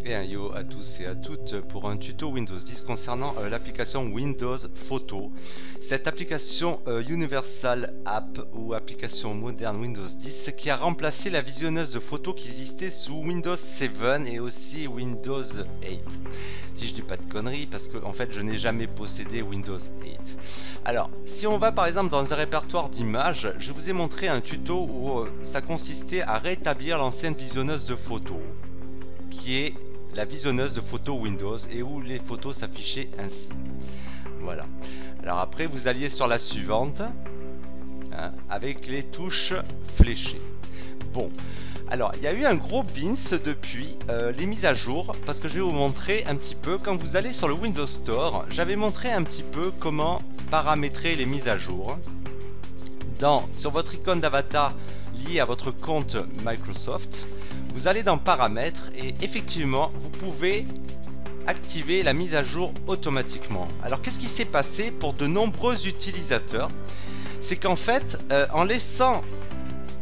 Et un yo à tous et à toutes pour un tuto Windows 10 concernant l'application Windows Photo. Cette application Universal App ou application moderne Windows 10 qui a remplacé la visionneuse de photos qui existait sous Windows 7 et aussi Windows 8. Si je dis pas de conneries parce que en fait je n'ai jamais possédé Windows 8. Alors si on va par exemple dans un répertoire d'images, je vous ai montré un tuto où ça consistait à rétablir l'ancienne visionneuse de photos qui est la visionneuse de photos Windows et où les photos s'affichaient ainsi. Voilà. Alors après vous alliez sur la suivante hein, avec les touches fléchées. Bon, alors il y a eu un gros bins depuis les mises à jour parce que je vais vous montrer un petit peu quand vous allez sur le Windows Store. J'avais montré un petit peu comment paramétrer les mises à jour sur votre icône d'avatar lié à votre compte Microsoft. Vous allez dans paramètres et effectivement vous pouvez activer la mise à jour automatiquement. Alors qu'est-ce qui s'est passé pour de nombreux utilisateurs? C'est qu'en fait en laissant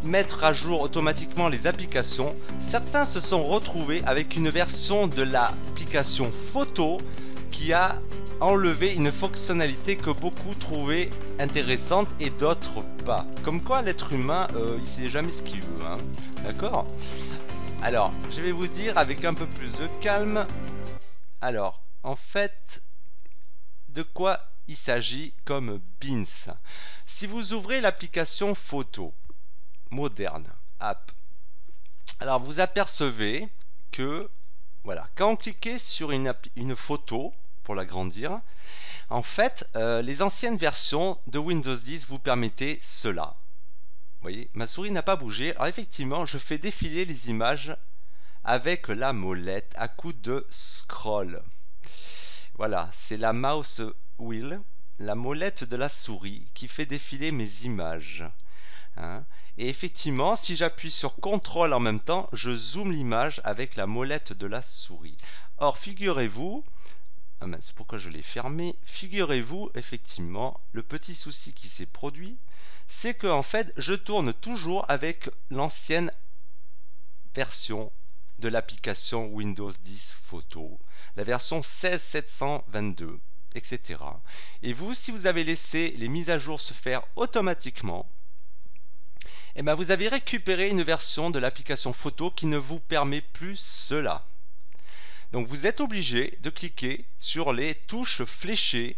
mettre à jour automatiquement les applications, certains se sont retrouvés avec une version de l'application photo qui a enlevé une fonctionnalité que beaucoup trouvaient intéressante et d'autres pas. Comme quoi l'être humain il sait jamais ce qu'il veut hein. D'accord? Alors, je vais vous dire avec un peu plus de calme. Alors, en fait, de quoi il s'agit comme bins? Si vous ouvrez l'application photo moderne app, alors vous apercevez que voilà, quand on cliquait sur une photo pour l'agrandir, en fait, les anciennes versions de Windows 10 vous permettaient cela. Vous voyez, ma souris n'a pas bougé. Alors effectivement, je fais défiler les images avec la molette à coup de scroll. Voilà, c'est la mouse wheel, la molette de la souris qui fait défiler mes images. Hein. Et effectivement, si j'appuie sur CTRL en même temps, je zoome l'image avec la molette de la souris. Or, figurez-vous, c'est pourquoi je l'ai fermé, figurez-vous effectivement, le petit souci qui s'est produit, c'est que en fait je tourne toujours avec l'ancienne version de l'application Windows 10 Photo, la version 16.722, etc. Et vous, si vous avez laissé les mises à jour se faire automatiquement, eh bien vous avez récupéré une version de l'application photo qui ne vous permet plus cela. Donc vous êtes obligé de cliquer sur les touches fléchées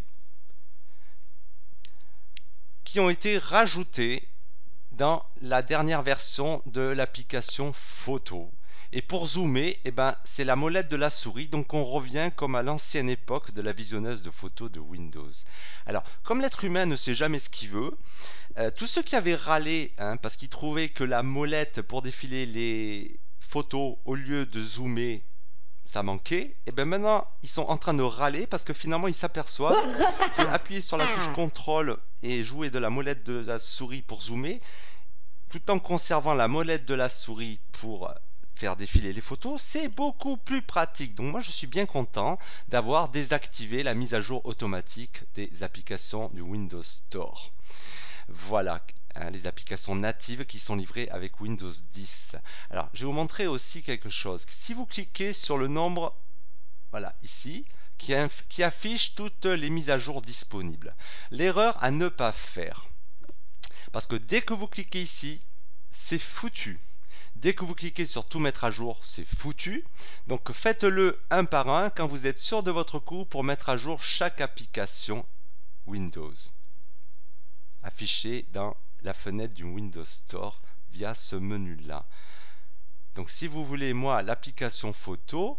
qui ont été rajoutées dans la dernière version de l'application photo. Et pour zoomer, eh ben, c'est la molette de la souris, donc on revient comme à l'ancienne époque de la visionneuse de photos de Windows. Alors, comme l'être humain ne sait jamais ce qu'il veut, tous ceux qui avaient râlé hein, parce qu'ils trouvaient que la molette pour défiler les photos au lieu de zoomer, ça manquait, et bien maintenant ils sont en train de râler parce que finalement ils s'aperçoivent qu'appuyer sur la touche CTRL et jouer de la molette de la souris pour zoomer, tout en conservant la molette de la souris pour faire défiler les photos, c'est beaucoup plus pratique. Donc moi je suis bien content d'avoir désactivé la mise à jour automatique des applications du Windows Store. Voilà. Les applications natives qui sont livrées avec Windows 10. Alors, je vais vous montrer aussi quelque chose. Si vous cliquez sur le nombre, voilà, ici, qui affiche toutes les mises à jour disponibles. L'erreur à ne pas faire. Parce que dès que vous cliquez ici, c'est foutu. Dès que vous cliquez sur tout mettre à jour, c'est foutu. Donc, faites-le un par un quand vous êtes sûr de votre coup pour mettre à jour chaque application Windows affichée dans la fenêtre du Windows Store via ce menu là. Donc si vous voulez moi l'application photo,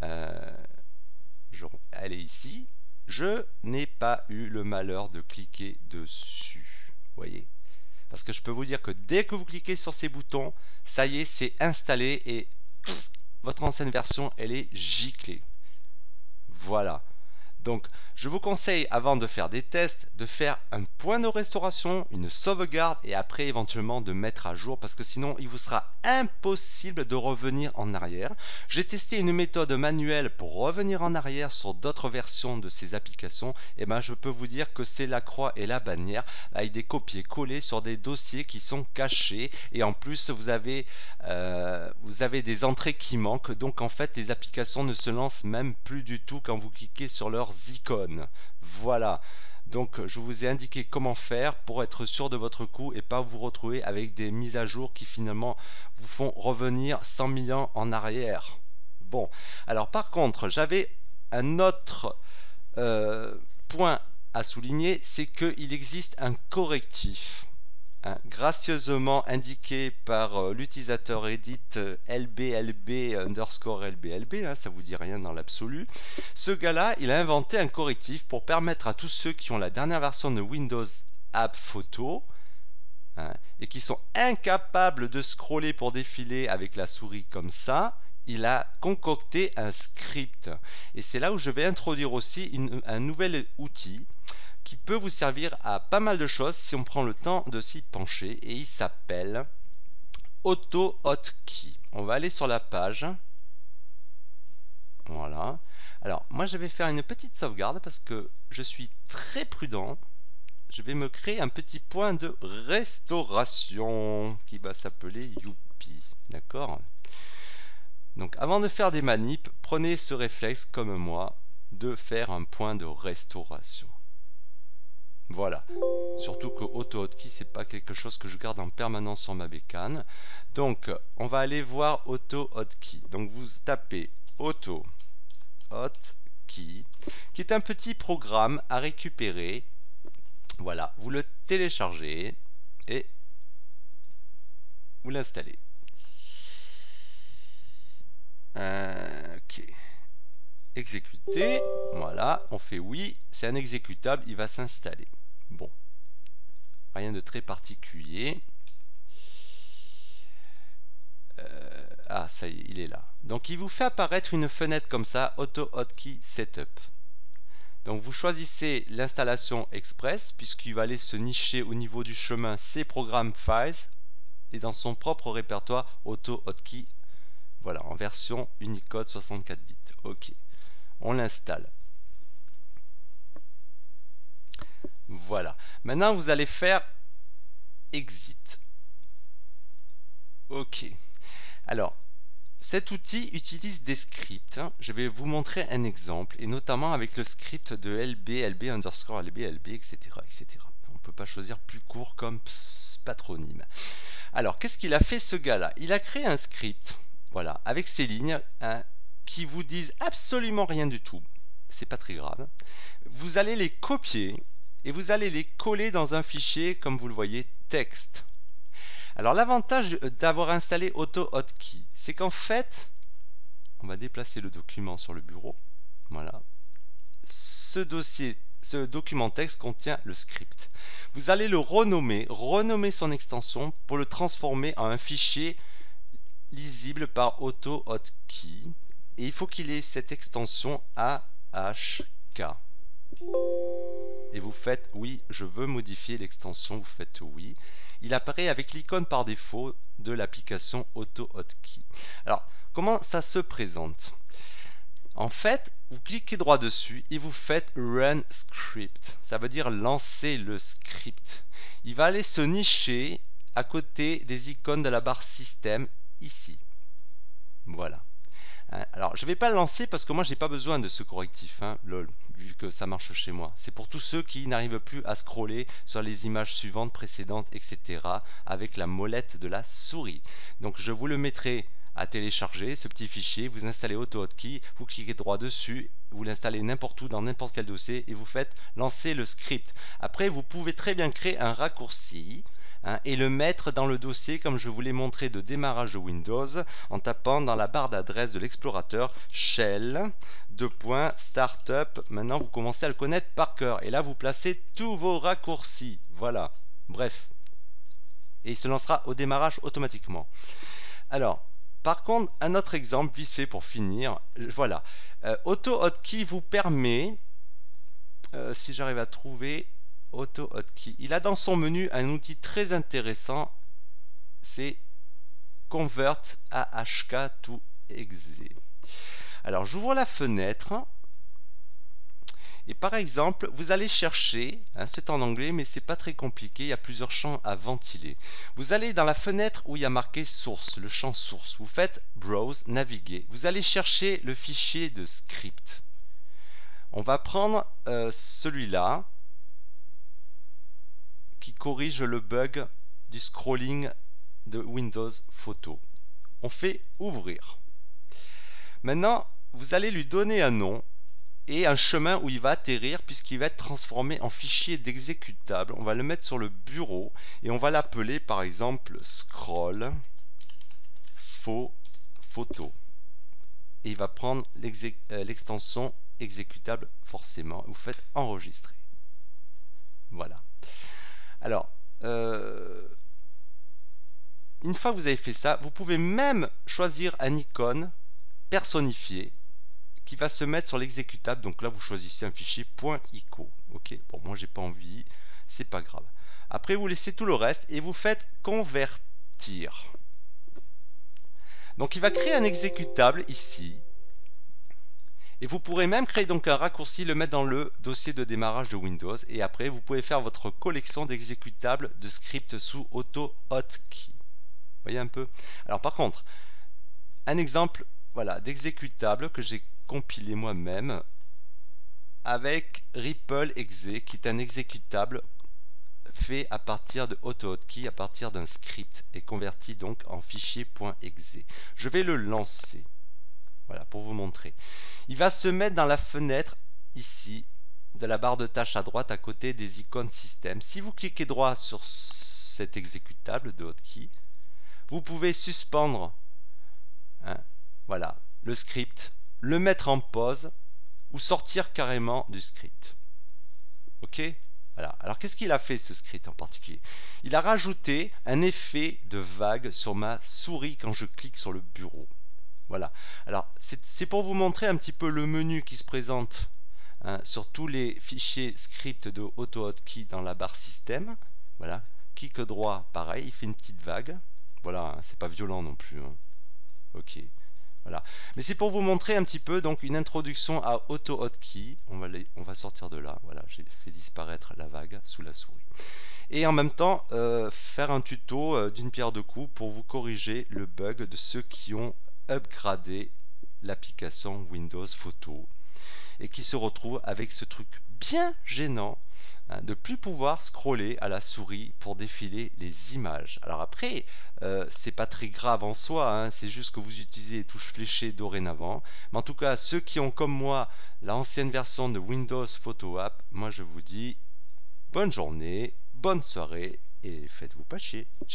elle est ici, je n'ai pas eu le malheur de cliquer dessus, voyez, parce que je peux vous dire que dès que vous cliquez sur ces boutons, ça y est, c'est installé et votre ancienne version elle est giclée. Voilà. Donc, je vous conseille, avant de faire des tests, de faire un point de restauration, une sauvegarde et après éventuellement de mettre à jour parce que sinon, il vous sera impossible de revenir en arrière. J'ai testé une méthode manuelle pour revenir en arrière sur d'autres versions de ces applications. Et ben, je peux vous dire que c'est la croix et la bannière avec des copier-coller sur des dossiers qui sont cachés. Et en plus, vous avez des entrées qui manquent. Donc, en fait, les applications ne se lancent même plus du tout quand vous cliquez sur leurs icônes. Voilà. Donc je vous ai indiqué comment faire pour être sûr de votre coup et pas vous retrouver avec des mises à jour qui finalement vous font revenir 100 millions en arrière. Bon, alors par contre, j'avais un autre point à souligner, c'est qu'il existe un correctif. Gracieusement indiqué par l'utilisateur Reddit lblb underscore lblb, ça vous dit rien dans l'absolu. Ce gars-là, il a inventé un correctif pour permettre à tous ceux qui ont la dernière version de Windows App Photo et qui sont incapables de scroller pour défiler avec la souris comme ça, il a concocté un script. Et c'est là où je vais introduire aussi un nouvel outil qui peut vous servir à pas mal de choses si on prend le temps de s'y pencher, et il s'appelle AutoHotkey. On va aller sur la page. Voilà. Alors, moi je vais faire une petite sauvegarde parce que je suis très prudent. Je vais me créer un petit point de restauration qui va s'appeler Youpi. D'accord? Donc, avant de faire des manips, prenez ce réflexe comme moi de faire un point de restauration. Voilà, surtout que AutoHotkey, c'est pas quelque chose que je garde en permanence sur ma bécane. Donc, on va aller voir AutoHotkey. Donc, vous tapez AutoHotkey, qui est un petit programme à récupérer. Voilà, vous le téléchargez et vous l'installez. Ok. Exécuter, voilà, on fait oui, c'est un exécutable, il va s'installer. Bon, rien de très particulier. Ah, ça y est, il est là. Donc, il vous fait apparaître une fenêtre comme ça, AutoHotkey Setup. Donc, vous choisissez l'installation express, puisqu'il va aller se nicher au niveau du chemin ses programmes files, et dans son propre répertoire AutoHotkey, voilà, en version Unicode 64 bits. Ok. On l'installe. Voilà. Maintenant, vous allez faire Exit. Ok. Alors, cet outil utilise des scripts. Je vais vous montrer un exemple, et notamment avec le script de lb underscore lb, etc., etc. On ne peut pas choisir plus court comme patronyme. Alors, qu'est-ce qu'il a fait ce gars-là? Il a créé un script, voilà, avec ces lignes, qui vous disent absolument rien du tout. C'est pas très grave. Vous allez les copier et vous allez les coller dans un fichier, comme vous le voyez, texte. Alors l'avantage d'avoir installé AutoHotkey, c'est qu'en fait, on va déplacer le document sur le bureau. Voilà. Ce document texte contient le script. Vous allez le renommer son extension pour le transformer en un fichier lisible par AutoHotkey. Et il faut qu'il ait cette extension AHK. Et vous faites oui, je veux modifier l'extension, vous faites oui. Il apparaît avec l'icône par défaut de l'application AutoHotkey. Alors, comment ça se présente? En fait, vous cliquez droit dessus et vous faites Run Script. Ça veut dire lancer le script. Il va aller se nicher à côté des icônes de la barre système ici. Voilà. Alors, je ne vais pas le lancer parce que moi, j'ai pas besoin de ce correctif, lol, vu que ça marche chez moi. C'est pour tous ceux qui n'arrivent plus à scroller sur les images suivantes, précédentes, etc. avec la molette de la souris. Donc, je vous le mettrai à télécharger, ce petit fichier. Vous installez AutoHotkey, vous cliquez droit dessus, vous l'installez n'importe où, dans n'importe quel dossier, et vous faites lancer le script. Après, vous pouvez très bien créer un raccourci, et le mettre dans le dossier comme je vous l'ai montré de démarrage de Windows en tapant dans la barre d'adresse de l'explorateur shell startup. Maintenant vous commencez à le connaître par cœur et là vous placez tous vos raccourcis. Voilà, bref. Et il se lancera au démarrage automatiquement. Alors, par contre, un autre exemple vite fait pour finir. Voilà, AutoHotkey vous permet si j'arrive à trouver Auto Hotkey. Il a dans son menu un outil très intéressant, c'est Convert AHK to exe. Alors j'ouvre la fenêtre et par exemple vous allez chercher, c'est en anglais mais c'est pas très compliqué, il y a plusieurs champs à ventiler. Vous allez dans la fenêtre où il y a marqué source, le champ source, vous faites browse, naviguer, vous allez chercher le fichier de script. On va prendre celui-là qui corrige le bug du scrolling de Windows Photo. On fait ouvrir. Maintenant, vous allez lui donner un nom et un chemin où il va atterrir puisqu'il va être transformé en fichier d'exécutable. On va le mettre sur le bureau et on va l'appeler par exemple scroll photo. Et il va prendre l'extension exécutable forcément. Vous faites enregistrer. Voilà. Alors, une fois que vous avez fait ça, vous pouvez même choisir un icône personnifié qui va se mettre sur l'exécutable. Donc là, vous choisissez un fichier .ico. Ok, bon, moi j'ai pas envie, c'est pas grave. Après, vous laissez tout le reste et vous faites convertir. Donc il va créer un exécutable ici. Et vous pourrez même créer donc un raccourci, le mettre dans le dossier de démarrage de Windows. Et après, vous pouvez faire votre collection d'exécutables de scripts sous Auto Hotkey. Vous voyez un peu? Alors par contre, un exemple voilà, d'exécutable que j'ai compilé moi-même avec Ripple exe, qui est un exécutable fait à partir de Auto Hotkey, à partir d'un script et converti donc en fichier .exe. Je vais le lancer. Voilà, pour vous montrer. Il va se mettre dans la fenêtre ici de la barre de tâches à droite à côté des icônes système. Si vous cliquez droit sur cet exécutable de Hotkey, vous pouvez suspendre voilà, le script, le mettre en pause ou sortir carrément du script. Ok? Voilà. Alors qu'est-ce qu'il a fait ce script en particulier? Il a rajouté un effet de vague sur ma souris quand je clique sur le bureau. Voilà. Alors, c'est pour vous montrer un petit peu le menu qui se présente sur tous les fichiers script de Auto Hotkey dans la barre système. Voilà. Clic droit, pareil, il fait une petite vague. Voilà, c'est pas violent non plus. Ok. Voilà. Mais c'est pour vous montrer un petit peu donc une introduction à Auto Hotkey. On va sortir de là. Voilà, j'ai fait disparaître la vague sous la souris. Et en même temps, faire un tuto d'une pierre deux coups pour vous corriger le bug de ceux qui ont upgrader l'application Windows Photo et qui se retrouve avec ce truc bien gênant de plus pouvoir scroller à la souris pour défiler les images. Alors après, c'est pas très grave en soi, c'est juste que vous utilisez les touches fléchées dorénavant. Mais en tout cas, ceux qui ont comme moi l'ancienne version de Windows Photo App, moi je vous dis bonne journée, bonne soirée et faites-vous pas chier. Ciao.